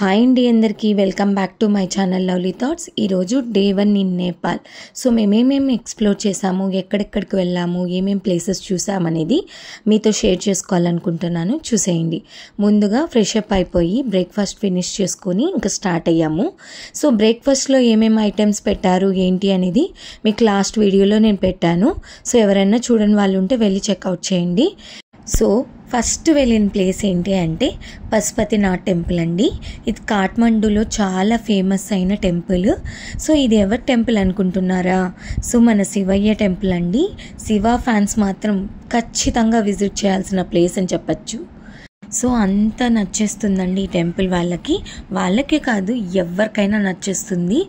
Hi అండి అందరికీ welcome back to my channel lovely thoughts. ఈరోజు డే 1 ఇన్ నేపాల్. సో మేమేమేమి ఎక్స్ప్లోర్ చేసాము, ఎక్కడెక్కడికి వెళ్ళాము, ఏమేమి ప్లేసెస్ చూసామనేది మీతో షేర్ చేసుకోవాలనుకుంటున్నాను. చూసేయండి. ముందుగా ఫ్రెష్ అప్ అయిపోయి బ్రేక్ఫాస్ట్ ఫినిష్ చేసుకొని ఇంకా స్టార్ట్ అయ్యాము. సో బ్రేక్ఫాస్ట్లో ఏమేమి ఐటమ్స్ పెట్టారు ఏంటి అనేది మీకు లాస్ట్ వీడియోలో నేను పెట్టాను. సో ఎవరైనా చూడని వాళ్ళు ఉంటే వెళ్ళి చెక్అవుట్ చేయండి. సో ఫస్ట్ వెళ్ళిన ప్లేస్ ఏంటి అంటే పశుపతినాథ్ టెంపుల్ అండి. ఇది కాఠ్మండూలో చాలా ఫేమస్ అయిన టెంపుల్. సో ఇది ఎవరి టెంపుల్ అనుకుంటున్నారా? సో మన శివయ్య టెంపుల్ అండి. శివ ఫ్యాన్స్ మాత్రం ఖచ్చితంగా విజిట్ చేయాల్సిన ప్లేస్ అని చెప్పచ్చు. సో అంత నచ్చేస్తుందండి ఈ టెంపుల్. వాళ్ళకే కాదు ఎవరికైనా నచ్చేస్తుంది.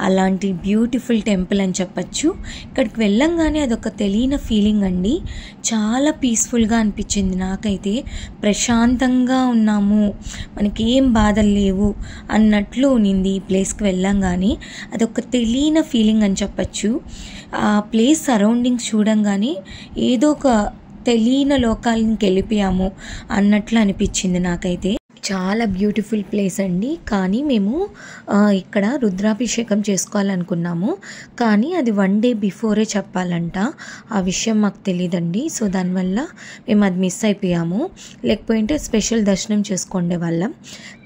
అలాంటి బ్యూటిఫుల్ టెంపుల్ అని చెప్పచ్చు. ఇక్కడికి వెళ్ళంగానే అదొక తెలియని ఫీలింగ్ అండి. చాలా పీస్ఫుల్గా అనిపించింది నాకైతే. ప్రశాంతంగా ఉన్నాము, మనకి ఏం బాధలు లేవు అన్నట్లు ఉన్నింది ఈ ప్లేస్కి వెళ్ళంగానే. అదొక తెలియని ఫీలింగ్ అని చెప్పచ్చు. ఆ ప్లేస్ సరౌండింగ్స్ చూడంగానే ఏదో ఒక తెలియని లోకాలకి వెళ్ళిపోయాము అన్నట్లు అనిపించింది నాకైతే. చాలా బ్యూటిఫుల్ ప్లేస్ అండి. కానీ మేము ఇక్కడ రుద్రాభిషేకం చేసుకోవాలనుకున్నాము, కానీ అది 1 డే బిఫోరే చెప్పాలంట. ఆ విషయం మాకు తెలియదండి. సో దానివల్ల మేము అది మిస్ అయిపోయాము. లేకపోతే స్పెషల్ దర్శనం చేసుకునే వాళ్ళం.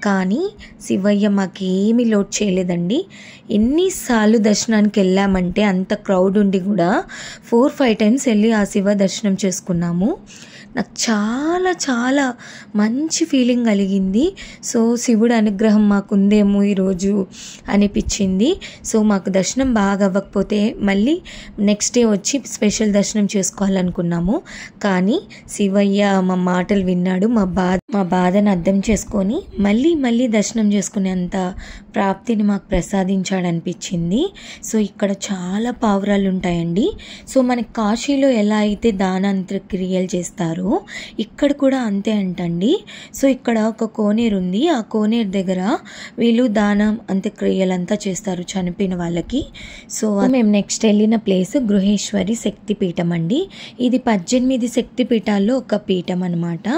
కానీ శివయ్య మాకేమీ లోడ్ చేయలేదండి. ఎన్నిసార్లు దర్శనానికి వెళ్ళామంటే అంత క్రౌడ్ ఉండి కూడా 4-5 టైమ్స్ వెళ్ళి ఆ శివ దర్శనం చేసుకున్నాము. నాకు చాలా చాలా మంచి ఫీలింగ్ కలిగింది. సో శివుడు అనుగ్రహం మాకుందేమో ఈరోజు అనిపించింది. సో మాకు దర్శనం బాగా అవ్వకపోతే మళ్ళీ నెక్స్ట్ డే వచ్చి స్పెషల్ దర్శనం చేసుకోవాలనుకున్నాము. కానీ శివయ్య మా మాటలు విన్నాడు. మా బాధను అర్థం చేసుకొని మళ్ళీ దర్శనం చేసుకునేంత ప్రాప్తిని మాకు ప్రసాదించాడు అనిపించింది. సో ఇక్కడ చాలా పావురాలు ఉంటాయండి. సో మనకి కాశీలో ఎలా అయితే దానాంతక్రియలు చేస్తారో ఇక్కడ కూడా అంతే అంటండి. సో ఇక్కడ ఒక కోనేరు ఉంది. ఆ కోనేరు దగ్గర వీళ్ళు దానం అంత్యక్రియలంతా చేస్తారు చనిపోయిన వాళ్ళకి. సో మేము నెక్స్ట్ వెళ్ళిన ప్లేస్ గృహేశ్వరి శక్తిపీఠం అండి. ఇది 18 శక్తిపీఠాల్లో ఒక పీఠం అనమాట.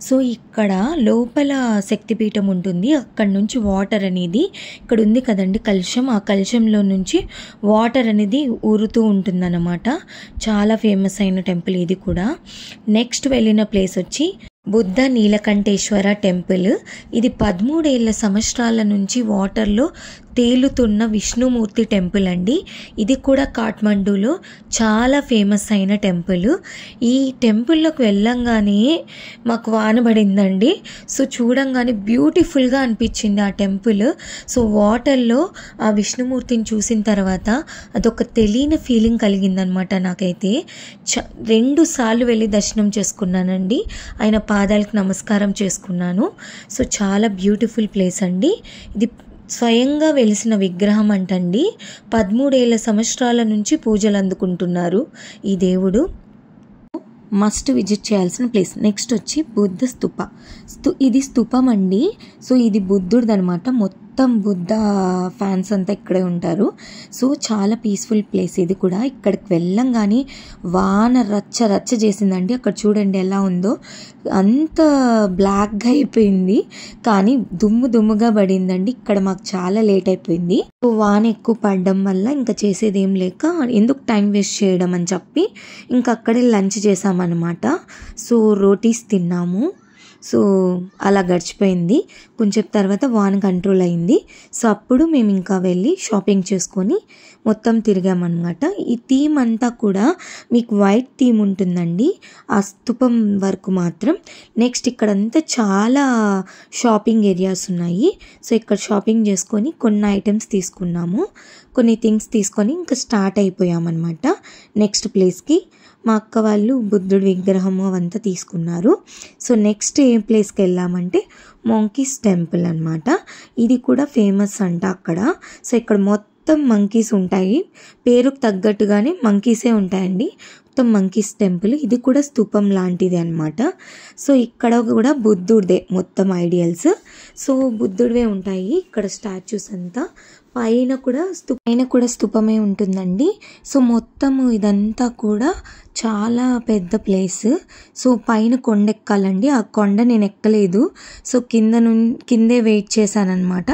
సో ఇక్కడ లోపల శక్తిపీఠం ఉంటుంది. అక్కడ నుంచి వాటర్ అనేది ఇక్కడ ఉంది కదండి కలశం, ఆ కలశంలో నుంచి వాటర్ అనేది ఊరుతూ ఉంటుందన్నమాట. చాలా ఫేమస్ అయిన టెంపుల్ ఇది కూడా. నెక్స్ట్ వెళ్ళిన ప్లేస్ వచ్చి బుద్ధ నీలకంఠేశ్వర టెంపుల్. ఇది 13 సంవత్సరాల నుంచి వాటర్లో తేలుతున్న విష్ణుమూర్తి టెంపుల్ అండి. ఇది కూడా కాఠ్మండూలో చాలా ఫేమస్ అయిన టెంపుల్. ఈ టెంపుల్లోకి వెళ్ళంగానే మాకు వాన పడిందండి. సో చూడంగానే బ్యూటిఫుల్గా అనిపించింది ఆ టెంపుల్. సో వాటర్లో ఆ విష్ణుమూర్తిని చూసిన తర్వాత అదొక తెలియని ఫీలింగ్ కలిగిందనమాట నాకైతే. 2 సార్లు వెళ్ళి దర్శనం చేసుకున్నానండి. ఆయన పాదాలకు నమస్కారం చేసుకున్నాను. సో చాలా బ్యూటిఫుల్ ప్లేస్ అండి. ఇది స్వయంగా వెలిసిన విగ్రహం అంటండి. 13 సంవత్సరాల నుంచి పూజలు అందుకుంటున్నారు ఈ దేవుడు. మస్ట్ విజిట్ చేయాల్సిన ప్లేస్. నెక్స్ట్ వచ్చి బుద్ధ స్తూప. ఇది స్తూపం అండి. సో ఇది బుద్ధుడిది అనమాట. మొత్తం బుద్ధ ఫ్యాన్స్ అంతా ఇక్కడే ఉంటారు. సో చాలా పీస్ఫుల్ ప్లేస్ ఇది కూడా. ఇక్కడికి వెళ్ళంగానే వాన రచ్చ చేసిందండి. అక్కడ చూడండి ఎలా ఉందో. అంత బ్లాక్గా అయిపోయింది, కానీ దుమ్ముగా పడిందండి. ఇక్కడ మాకు చాలా లేట్ అయిపోయింది. సో వాన ఎక్కువ పడడం వల్ల ఇంకా చేసేది ఏం లేక ఎందుకు టైం వేస్ట్ చేయడం అని చెప్పి ఇంకా అక్కడే లంచ్ చేసామన్నమాట. సో రోటీస్ తిన్నాము. సో అలా గడిచిపోయింది. కొంచెం తర్వాత వాన కంట్రోల్ అయింది. సో అప్పుడు మేము ఇంకా వెళ్ళి షాపింగ్ చేసుకొని మొత్తం తిరిగామన్నమాట. ఈ థీమ్ అంతా కూడా మీకు వైట్ థీమ్ ఉంటుందండి ఆ స్తూపం వరకు మాత్రం. నెక్స్ట్ ఇక్కడంతా చాలా షాపింగ్ ఏరియాస్ ఉన్నాయి. సో ఇక్కడ షాపింగ్ చేసుకొని కొన్ని ఐటమ్స్ తీసుకున్నాము. కొన్ని థింగ్స్ తీసుకొని ఇంకా స్టార్ట్ అయిపోయామన్నమాట నెక్స్ట్ ప్లేస్కి. మా అక్క వాళ్ళు బుద్ధుడి విగ్రహము అవంతా తీసుకున్నారు. సో నెక్స్ట్ ఏ ప్లేస్కి వెళ్ళామంటే మంకీస్ టెంపుల్ అనమాట. ఇది కూడా ఫేమస్ అంట అక్కడ. సో ఇక్కడ మొత్తం మంకీస్ ఉంటాయి. పేరుకు తగ్గట్టుగానే మంకీసే ఉంటాయండి. మొత్తం మంకీస్ టెంపుల్, ఇది కూడా స్తూపం లాంటిది అనమాట. సో ఇక్కడ కూడా బుద్ధుడిదే మొత్తం ఐడియల్స్. సో బుద్ధుడివే ఉంటాయి ఇక్కడ స్టాచ్యూస్ అంతా. పైన కూడా స్తూపమే ఉంటుందండి. సో మొత్తం ఇదంతా కూడా చాలా పెద్ద ప్లేస్. సో పైన కొండ ఎక్కాలండి. ఆ కొండ నేను ఎక్కలేదు. సో కిందే వెయిట్ చేశానన్నమాట.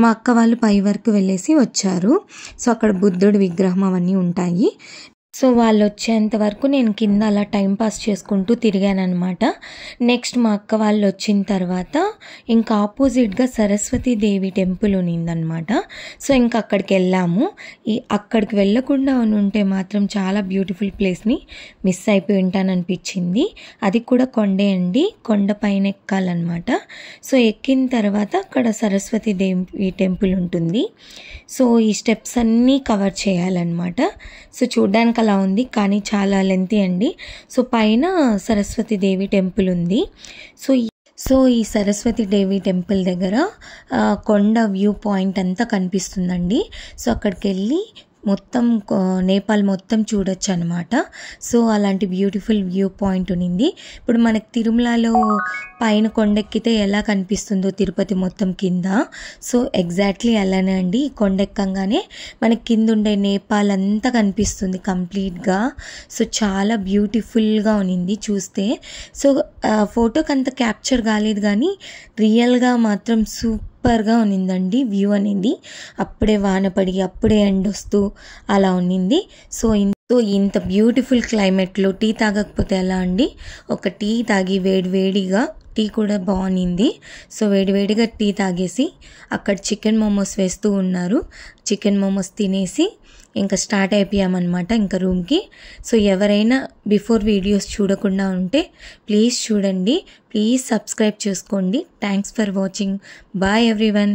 మా అక్క వాళ్ళు పై వరకు వెళ్ళేసి వచ్చారు. సో అక్కడ బుద్ధుడి విగ్రహం అవన్నీ ఉంటాయి. సో వాళ్ళు వచ్చేంత వరకు నేను కింద అలా టైంపాస్ చేసుకుంటూ తిరిగానమాట. నెక్స్ట్ మా అక్క వాళ్ళు వచ్చిన తర్వాత ఇంకా ఆపోజిట్గా సరస్వతీదేవి టెంపుల్ ఉన్నిందనమాట. సో ఇంకా అక్కడికి వెళ్ళాము. అక్కడికి వెళ్ళకుండా ఉంటే మాత్రం చాలా బ్యూటిఫుల్ ప్లేస్ని మిస్ అయిపోయి ఉంటాననిపించింది. అది కూడా కొండే అండి, కొండ పైన ఎక్కాలన్నమాట. సో ఎక్కిన తర్వాత అక్కడ సరస్వతీదేవి టెంపుల్ ఉంటుంది. సో ఈ స్టెప్స్ అన్నీ కవర్ చేయాలన్నమాట. సో చూడ్డానికి అలా ఉంది కానీ చాలా లెంతీ అండి. సో పైన సరస్వతీదేవి టెంపుల్ ఉంది. సో ఈ సరస్వతీదేవి టెంపుల్ దగ్గర కొండ వ్యూ పాయింట్ అంతా కనిపిస్తుందండి. సో అక్కడికి వెళ్ళి మొత్తం నేపాల్ మొత్తం చూడొచ్చు అనమాట. సో అలాంటి బ్యూటిఫుల్ వ్యూ పాయింట్ ఉన్నింది. ఇప్పుడు మనకి తిరుమలలో పైన కొండెక్కితే ఎలా కనిపిస్తుందో తిరుపతి మొత్తం కింద, సో ఎగ్జాక్ట్లీ అలానే అండి. కొండెక్కంగానే మనకి కింద ఉండే నేపాల్ అంతా కనిపిస్తుంది కంప్లీట్గా. సో చాలా బ్యూటిఫుల్గా ఉన్నింది చూస్తే. సో ఫోటోకి అంత క్యాప్చర్ కాలేదు కానీ రియల్గా మాత్రం సూపర్గా ఉన్నిందండి వ్యూ అనేది. అప్పుడే వాన పడి అప్పుడే ఎండ్ వస్తూ అలా ఉన్నింది. సో ఇంత బ్యూటిఫుల్ క్లైమేట్లో టీ తాగకపోతే ఎలా అండి. ఒక టీ తాగి వేడివేడిగా, టీ కూడా బాగుంది. సో వేడివేడిగా టీ తాగేసి అక్కడ చికెన్ మోమోస్ వేస్తూ ఉన్నారు. చికెన్ మోమోస్ తినేసి ఇంకా స్టార్ట్ అయిపోయామన్నమాట ఇంకా రూమ్కి. సో ఎవరైనా బిఫోర్ వీడియోస్ చూడకుండా ఉంటే ప్లీజ్ చూడండి, ప్లీజ్ సబ్స్క్రైబ్ చేసుకోండి. Thanks for watching. Bye everyone.